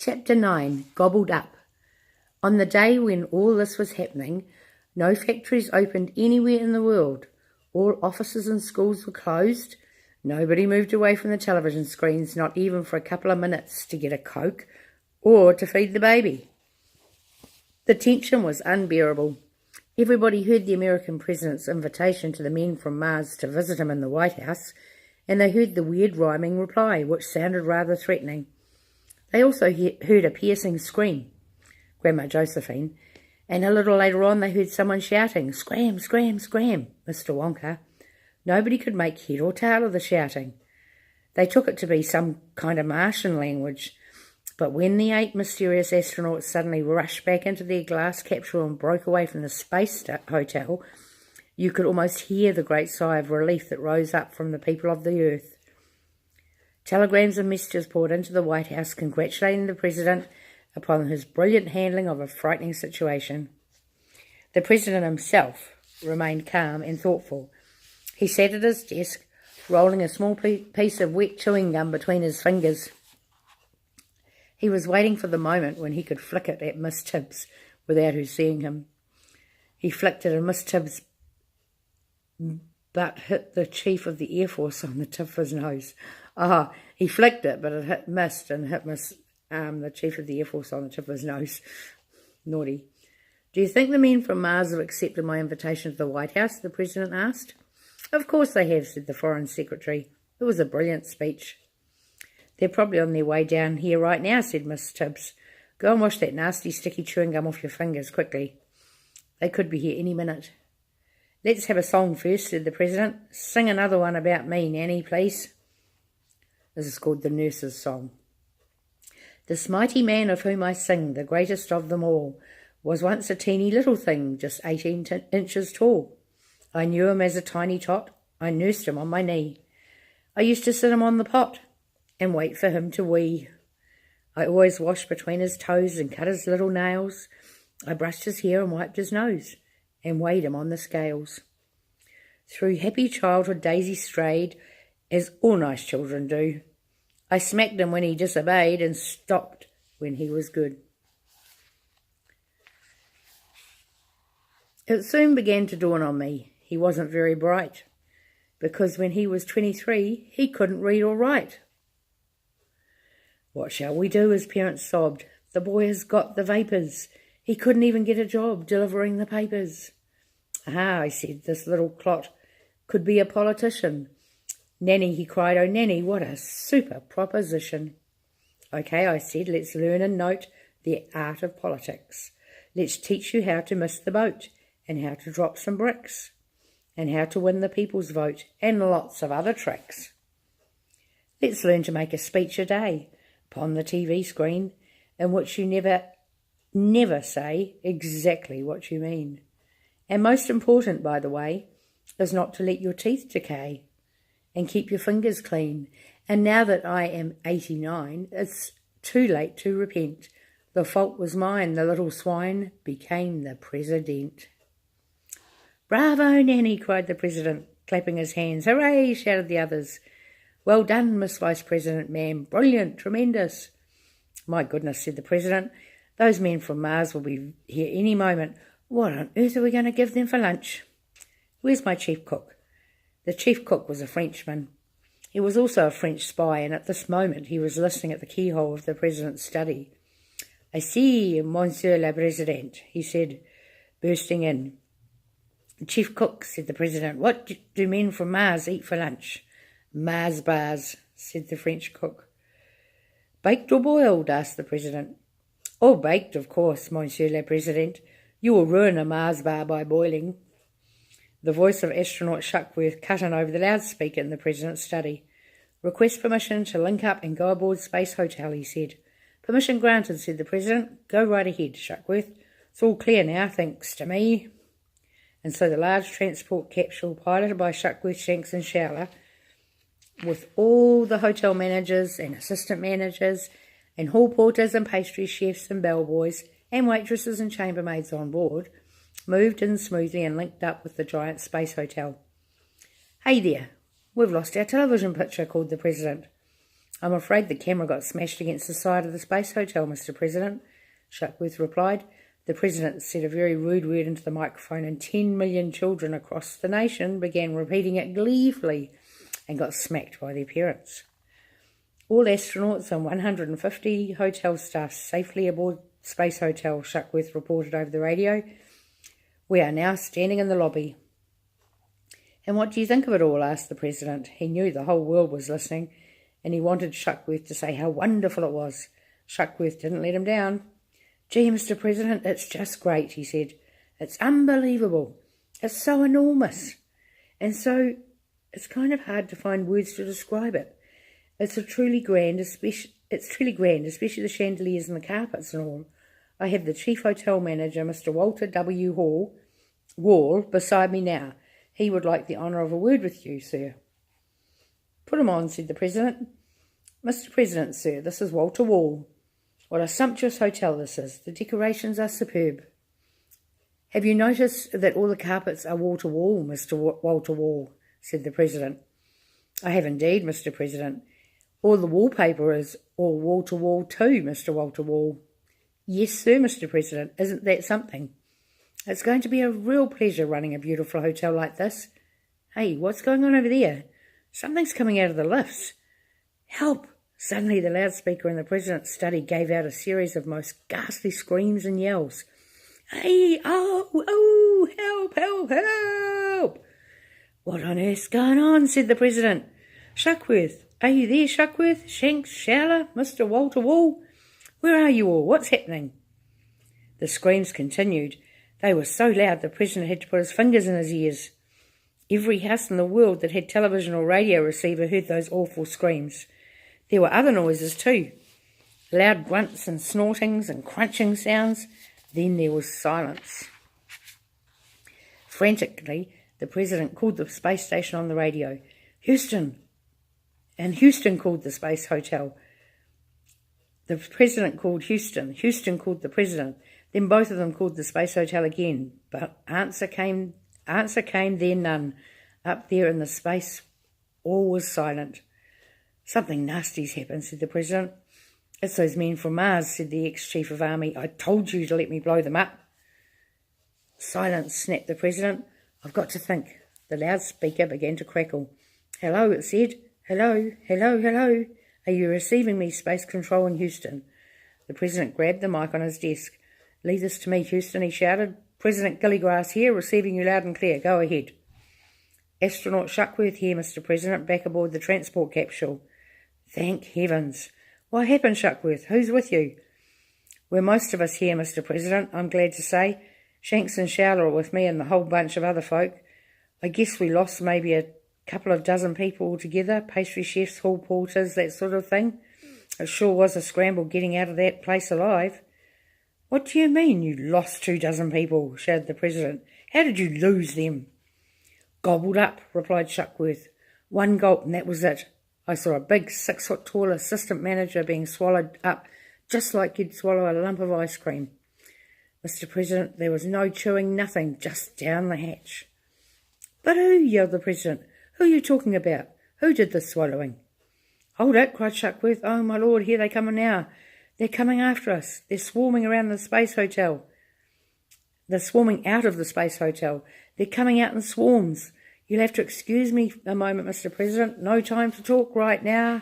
Chapter 9, Gobbled Up. On the day when all this was happening, no factories opened anywhere in the world. All offices and schools were closed. Nobody moved away from the television screens, not even for a couple of minutes to get a Coke or to feed the baby. The tension was unbearable. Everybody heard the American president's invitation to the men from Mars to visit him in the White House, and they heard the weird rhyming reply, which sounded rather threatening. They also heard a piercing scream, Grandma Josephine, and a little later on they heard someone shouting, "Scram, scram, scram, Mr. Wonka." Nobody could make head or tail of the shouting. They took it to be some kind of Martian language. But when the 8 mysterious astronauts suddenly rushed back into their glass capsule and broke away from the space hotel, you could almost hear the great sigh of relief that rose up from the people of the Earth. Telegrams and messages poured into the White House congratulating the president upon his brilliant handling of a frightening situation. The president himself remained calm and thoughtful. He sat at his desk, rolling a small piece of wet chewing gum between his fingers. He was waiting for the moment when he could flick it at Miss Tibbs without her seeing him. He flicked it and Miss Tibbs' butt hit the chief of the Air Force on the tip of his mouth. He flicked it, but it missed and hit the chief of the Air Force on the tip of his nose. Naughty. "Do you think the men from Mars have accepted my invitation to the White House?" the president asked. "Of course they have," said the foreign secretary. "It was a brilliant speech." "They're probably on their way down here right now," said Miss Tibbs. "Go and wash that nasty sticky chewing gum off your fingers quickly. They could be here any minute." "Let's have a song first," said the president. "Sing another one about me, Nanny, please." This is called the Nurse's Song. "This mighty man of whom I sing, the greatest of them all, was once a teeny little thing, just 18 inches tall. I knew him as a tiny tot, I nursed him on my knee. I used to sit him on the pot and wait for him to wee. I always washed between his toes and cut his little nails. I brushed his hair and wiped his nose and weighed him on the scales. Through happy childhood days he strayed, as all nice children do. I smacked him when he disobeyed and stopped when he was good." It soon began to dawn on me he wasn't very bright, because when he was 23 he couldn't read or write. "What shall we do?" his parents sobbed. "The boy has got the vapours. He couldn't even get a job delivering the papers." I said, "This little clot could be a politician." "Nanny," he cried, "oh Nanny, what a super proposition." "Okay," I said, "let's learn and note the art of politics. Let's teach you how to miss the boat, and how to drop some bricks, and how to win the people's vote, and lots of other tricks. Let's learn to make a speech a day upon the TV screen, in which you never say exactly what you mean. And most important, by the way, is not to let your teeth decay, and keep your fingers clean. And now that I am 89, it's too late to repent. The fault was mine, the little swine became the president." "Bravo, Nanny," cried the president, clapping his hands. "Hooray," shouted the others. "Well done, Miss Vice President, ma'am. Brilliant, tremendous." "My goodness," said the president, "those men from Mars will be here any moment. What on earth are we going to give them for lunch? Where's my chief cook?" The chief cook was a Frenchman. He was also a French spy, and at this moment he was listening at the keyhole of the president's study. "I see, Monsieur le Président," he said, bursting in. "Chief cook," said the president, "what do men from Mars eat for lunch?" "Mars bars," said the French cook. "Baked or boiled?" asked the president. "Oh, baked, of course, Monsieur le Président. You will ruin a Mars bar by boiling." The voice of astronaut Shuckworth cut in over the loudspeaker in the president's study. "Request permission to link up and go aboard Space Hotel," he said. "Permission granted," said the president. "Go right ahead, Shuckworth. It's all clear now, thanks to me." And so the large transport capsule, piloted by Shuckworth, Shanks and Showler, with all the hotel managers and assistant managers and hall porters and pastry chefs and bellboys and waitresses and chambermaids on board, moved in smoothly and linked up with the giant space hotel. "Hey there, we've lost our television picture," called the president. I'm afraid the camera got smashed against the side of the Space Hotel, Mr. President, Shuckworth replied. The President said a very rude word into the microphone, and 10 million children across the nation began repeating it gleefully and got smacked by their parents. All astronauts and 150 hotel staff safely aboard Space Hotel, Shuckworth reported over the radio. We are now standing in the lobby. And what do you think of it all? Asked the President. He knew the whole world was listening, and he wanted Shuckworth to say how wonderful it was. Shuckworth didn't let him down. Gee, Mr. President, it's just great, he said. It's unbelievable. It's so enormous. And so it's kind of hard to find words to describe it. It's truly grand, especially the chandeliers and the carpets and all. I have the Chief Hotel Manager, Mr. Walter W. Wall, beside me now. He would like the honour of a word with you, sir. Put him on, said the President. Mr. President, sir, this is Walter Wall. What a sumptuous hotel this is. The decorations are superb. Have you noticed that all the carpets are wall to wall, Mr. Walter Wall, said the President. I have indeed, Mr. President. All the wallpaper is all wall to wall too, Mr. Walter Wall. Yes, sir, Mr. President. Isn't that something? It's going to be a real pleasure running a beautiful hotel like this. Hey, what's going on over there? Something's coming out of the lifts. Help! Suddenly the loudspeaker in the President's study gave out a series of most ghastly screams and yells. Hey, oh, help, help, help! What on earth's going on? Said the President. Shuckworth, are you there, Shuckworth? Shanks, Showler, Mr. Walter Wall? Where are you all? What's happening? The screams continued. They were so loud the President had to put his fingers in his ears. Every house in the world that had television or radio receiver heard those awful screams. There were other noises too, loud grunts and snortings and crunching sounds. Then there was silence. Frantically, the President called the space station on the radio. Houston! And Houston called the Space Hotel. The President called Houston. Houston called the President. Then both of them called the Space Hotel again. But answer came there none. Up there in the space, all was silent. Something nasty's happened, said the President. It's those men from Mars, said the ex-Chief of Army. I told you to let me blow them up. Silence, snapped the President. I've got to think. The loudspeaker began to crackle. Hello, it said. Hello, hello, hello. Are you receiving me, Space Control in Houston? The President grabbed the mic on his desk. Leave this to me, Houston, he shouted. President Gilligrass here, receiving you loud and clear. Go ahead. Astronaut Shuckworth here, Mr. President, back aboard the transport capsule. Thank heavens. What happened, Shuckworth? Who's with you? We're most of us here, Mr. President, I'm glad to say. Shanks and Showler are with me and the whole bunch of other folk. I guess we lost maybe a couple of dozen people altogether, pastry chefs, hall porters, that sort of thing. It sure was a scramble getting out of that place alive. What do you mean you lost 24 people? Shouted the President. How did you lose them? Gobbled up, replied Shuckworth. One gulp and that was it. I saw a big 6-foot-tall assistant manager being swallowed up just like you'd swallow a lump of ice cream. Mr. President, there was no chewing, nothing, just down the hatch. But who? Yelled the President. Who are you talking about? Who did the swallowing? Hold it, cried Shuckworth. Oh, my Lord, here they come now. They're coming after us. They're swarming around the Space Hotel. They're swarming out of the Space Hotel. They're coming out in swarms. You'll have to excuse me a moment, Mr. President. No time to talk right now.